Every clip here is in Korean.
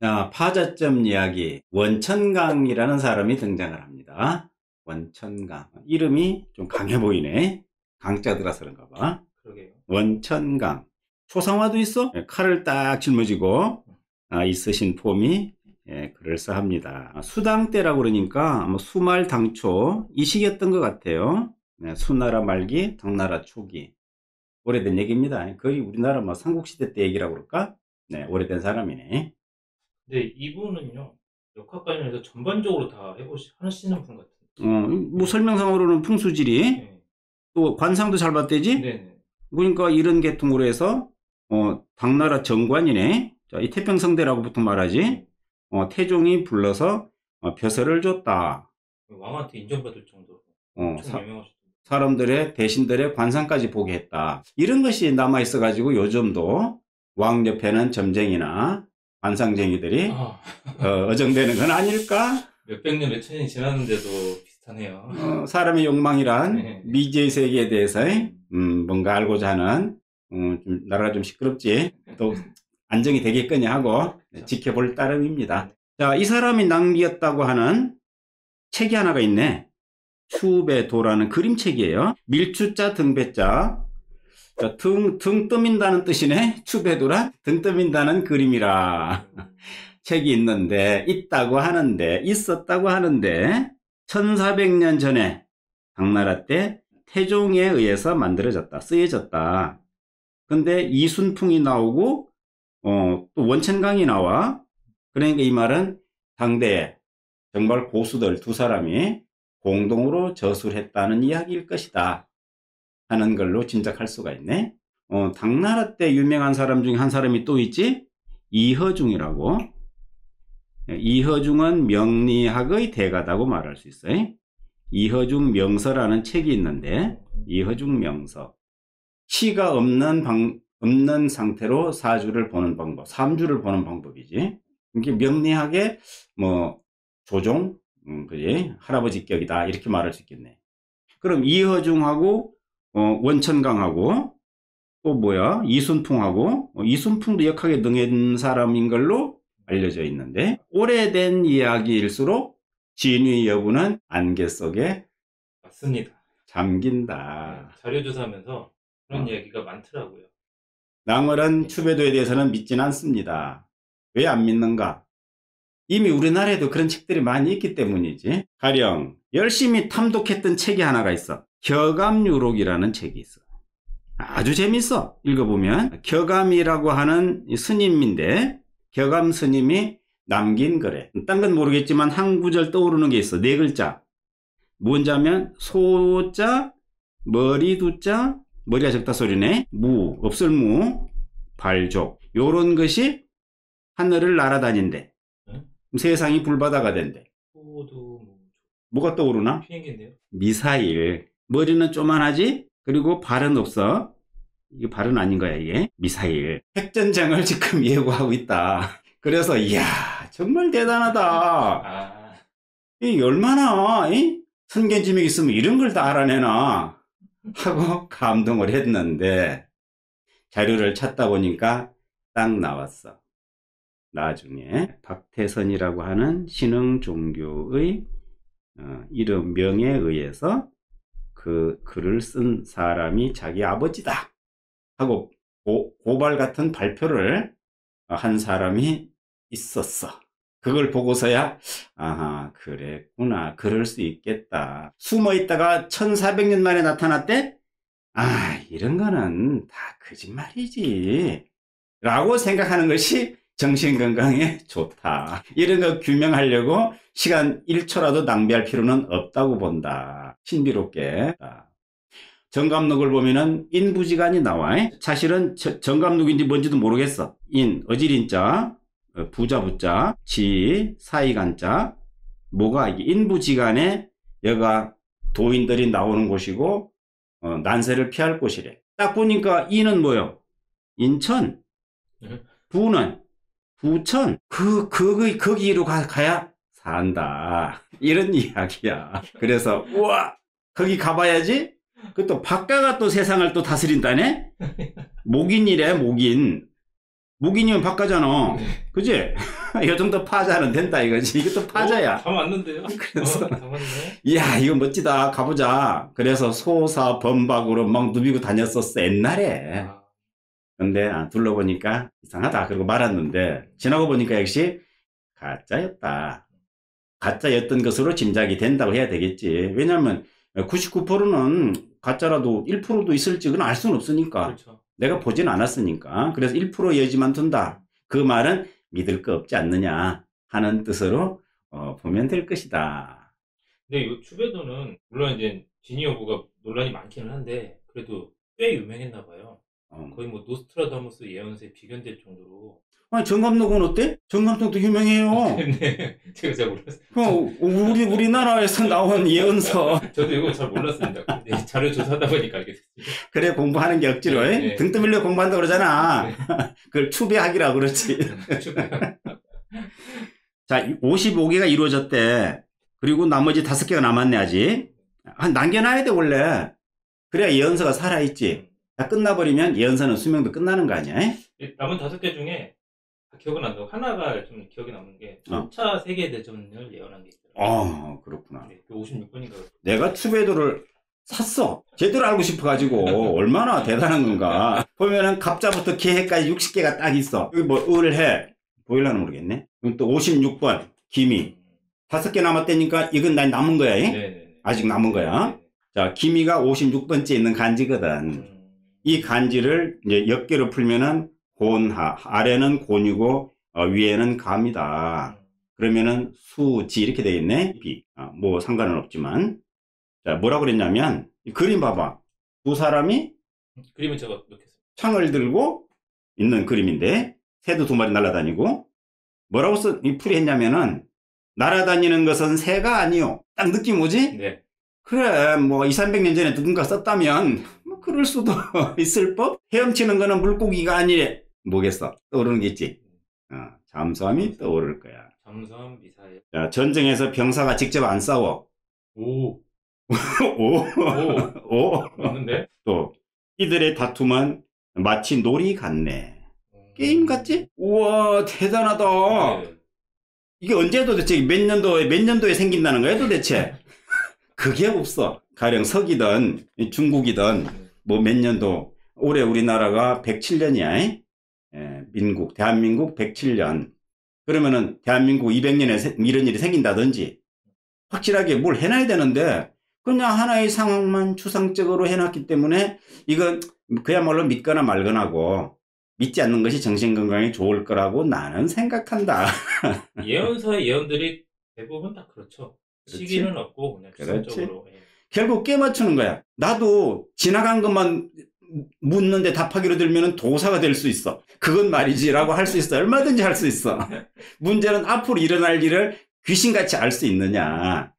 자, 파자점 이야기. 원천강이라는 사람이 등장을 합니다. 원천강. 이름이 좀 강해 보이네. 강자 들어서 그런가 봐. 그러게요. 원천강. 초상화도 있어? 칼을 딱 짊어지고 있으신 폼이 그럴싸합니다. 수당 때라고 그러니까 수말 당초 이 시기였던 것 같아요. 수나라 말기, 당나라 초기. 오래된 얘기입니다. 거의 우리나라 삼국시대 때 얘기라고 그럴까? 네, 오래된 사람이네. 근데 이분은요, 역학 관련해서 전반적으로 다 하시는 분 같은데. 설명상으로는 풍수지리, 네. 또 관상도 잘 봤대지? 네네. 그러니까 이런 계통으로 해서, 당나라 정관이네. 자, 이 태평성대라고 보통 말하지. 태종이 불러서 벼슬을 줬다. 왕한테 인정받을 정도로 엄청 유명하셨던. 사람들의, 대신들의 관상까지 보게 했다. 이런 것이 남아있어가지고 요즘도 왕 옆에는 점쟁이나 관상쟁이들이 어정되는 건 아닐까? 몇백 년, 몇천 년이 지났는데도 비슷하네요. 사람의 욕망이란 네. 미지의 세계에 대해서 뭔가 알고자 하는 좀 나라가 좀 시끄럽지 또 안정이 되겠거니 하고 지켜볼 따름입니다. 자, 이 사람이 남겼다고 하는 책이 하나가 있네. 추배도라는 그림책이에요. 밀추자 등배자. 자, 등 떠민다는 뜻이네. 추배도란 등 떠민다는 그림이라. 책이 있는데, 있다고 하는데, 있었다고 하는데, 1400년 전에 당나라 때 태종에 의해서 만들어졌다. 쓰여졌다. 근데 이순풍이 나오고, 또 원천강이 나와. 그러니까 이 말은 당대에 정말 고수들 두 사람이 공동으로 저술했다는 이야기일 것이다 하는 걸로 짐작할 수가 있네. 당나라 때 유명한 사람 중에 한 사람이 또 있지? 이허중이라고. 이허중은 명리학의 대가다고 말할 수 있어요. 이허중 명서라는 책이 있는데, 이허중 명서. 시가 없는 상태로 사주를 보는 방법, 삼주를 보는 방법이지. 이게 명리학의 조종, 그지? 할아버지격이다 이렇게 말할 수 있겠네. 그럼 이허중하고 원천강하고 또 이순풍하고 이순풍도 역학에 능한 사람인 걸로 알려져 있는데 오래된 이야기일수록 진위 여부는 안개 속에 맞습니다. 잠긴다. 네, 자료조사하면서 그런 이야기가 많더라고요. 낭월은 추배도에 대해서는 믿지는 않습니다. 왜 안 믿는가? 이미 우리나라에도 그런 책들이 많이 있기 때문이지. 가령 열심히 탐독했던 책이 하나가 있어. 격암유록이라는 책이 있어. 아주 재밌어. 읽어보면 격암이라고 하는 스님인데 격암 스님이 남긴 글에 딴 건 모르겠지만 한 구절 떠오르는 게 있어. 네 글자. 뭔지 하면 소자, 머리두자, 머리가 적다 소리네. 무, 없을 무, 발족. 요런 것이 하늘을 날아다닌대. 세상이 불바다가 된대. 뭐가 떠오르나? 비행기인데요. 미사일. 머리는 쪼만하지? 그리고 발은 없어. 이게 발은 아닌 거야, 이게. 미사일. 핵전쟁을 지금 예고하고 있다. 그래서, 이야, 정말 대단하다. 이 얼마나, 선견지명이 있으면 이런 걸 다 알아내나. 하고 감동을 했는데, 자료를 찾다 보니까 딱 나왔어. 나중에 박태선이라고 하는 신흥 종교의 이름 명에 의해서 그 글을 쓴 사람이 자기 아버지다 하고 고발 같은 발표를 한 사람이 있었어. 그걸 보고서야 아하 그랬구나 그럴 수 있겠다. 숨어 있다가 1400년 만에 나타났대? 아 이런 거는 다 거짓말이지 라고 생각하는 것이 정신건강에 좋다. 이런 거 규명하려고 시간 1초라도 낭비할 필요는 없다고 본다. 신비롭게. 정감록을 보면은 인부지간이 나와. 사실은 정감록인지 뭔지도 모르겠어. 어지린자, 부자, 지, 사이간자. 뭐가 이게 인부지간에 여가 도인들이 나오는 곳이고, 난세를 피할 곳이래. 딱 보니까 인은 뭐요? 인천. 부는 부천. 거기로 가야 산다. 이런 이야기야. 그래서, 우와! 거기 가봐야지? 그 또 박가가 또 세상을 또 다스린다네? 목인이래, 목인. 목인이면 박가잖아. 그지? 이 정도 파자는 된다 이거지. 이것도 파자야. 다 맞는데요? 그래서 다 맞네. 이야, 이거 멋지다. 가보자. 그래서 소사 범박으로 막 누비고 다녔었어, 옛날에. 아, 근데 둘러보니까 이상하다. 그러고 말았는데, 지나고 보니까 역시 가짜였다. 가짜였던 것으로 짐작이 된다고 해야 되겠지. 왜냐면 99%는 가짜라도 1%도 있을지 그건 알 수는 없으니까. 그렇죠. 내가 보진 않았으니까. 그래서 1% 여지만 둔다. 그 말은 믿을 거 없지 않느냐 하는 뜻으로 보면 될 것이다. 근데 이 추배도는 물론 이제 지니 여부가 논란이 많기는 한데 그래도 꽤 유명했나 봐요. 거의 뭐 노스트라다무스 예언서에 비견될 정도로. 아니, 정감독은 어때? 정감독도 유명해요. 네, 제가 잘 몰랐어요. 우리나라에서 나온 예언서. 저도 이거 잘 몰랐습니다. 네, 자료 조사하다 보니까 알게 됐습니다. 그래, 공부하는 게 억지로. 네. 등 떠밀려 공부한다고 그러잖아. 네. 그걸 추배하기라 그렇지. 추배. 자, 55개가 이루어졌대. 그리고 나머지 5개가 남았네, 아직. 남겨놔야 돼, 원래. 그래야 예언서가 살아있지. 다 끝나버리면 예언서는 수명도 끝나는 거 아니야? 남은 5개 중에 기억은 안 나고 하나가 좀 기억에 남는 게 3차 세계대전을 예언한 게 있더라고요. 그렇구나. 네, 56번인가. 내가 추배도를 샀어. 제대로 알고 싶어가지고 얼마나 대단한 건가. 보면은 갑자부터 개해까지 60개가 딱 있어. 여기 뭐 을해 보일라는 모르겠네. 그럼 또 56번 기미 5개 남았다니까 이건 난 남은 거야. 네네. 아직 남은 거야. 네네. 자, 기미가 56번째 있는 간지거든. 이 간지를 이제 역계로 풀면은 곤하, 아래는 곤이고 위에는 감이다. 그러면은 수지 이렇게 되겠네. 비. 뭐 상관은 없지만. 자, 뭐라고 그랬냐면 이 그림 봐봐. 두 사람이 그림은 제가 넣겠습니다. 창을 들고 있는 그림인데 새도 2마리 날아다니고 뭐라고 이 풀이 했냐면은 날아다니는 것은 새가 아니요. 딱 느낌 오지? 네. 그래, 뭐 200~300년 전에 누군가 썼다면 뭐 그럴 수도 있을 법. 헤엄치는 거는 물고기가 아니래. 뭐겠어? 떠오르는 게 있지. 잠수함이 떠오를 거야. 잠수함 미사일. 자, 전쟁에서 병사가 직접 안 싸워. 오. 오. 맞는데? 또 이들의 다툼은 마치 놀이 같네. 게임 같지? 우와, 대단하다. 네. 이게 언제 도대체 몇 년도에 생긴다는 거야 도대체? 그게 없어. 가령 석이든 중국이든 뭐 몇 년도. 올해 우리나라가 107년이야. 대한민국 107년. 그러면은 대한민국 200년에 이런 일이 생긴다든지 확실하게 뭘 해놔야 되는데 그냥 하나의 상황만 추상적으로 해놨기 때문에 이건 그야말로 믿거나 말거나고 믿지 않는 것이 정신건강에 좋을 거라고 나는 생각한다. 예언서의 예언들이 대부분 다 그렇죠. 그렇지? 시기는 없고 그냥 그렇지. 추상적으로. 예. 결국 깨 맞추는 거야. 나도 지나간 것만 묻는데 답하기로 들면 도사가 될 수 있어. 그건 말이지 라고 할 수 있어. 얼마든지 할 수 있어. 문제는 앞으로 일어날 일을 귀신같이 알 수 있느냐.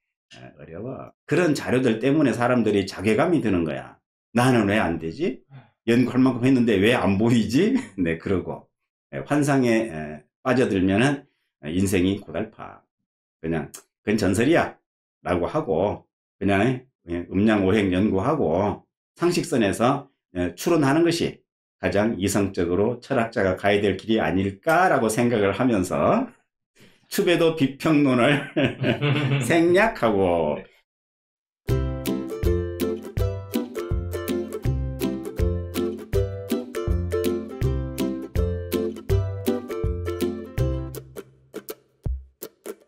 어려워. 그런 자료들 때문에 사람들이 자괴감이 드는 거야. 나는 왜 안 되지? 연구할 만큼 했는데 왜 안 보이지? 네, 그러고 환상에 빠져들면은 인생이 고달파. 그냥 그건 전설이야 라고 하고 그냥 음양오행 연구하고 상식선에서 추론하는 것이 가장 이성적으로 철학자가 가야 될 길이 아닐까라고 생각을 하면서 추배도 비평론을 생략하고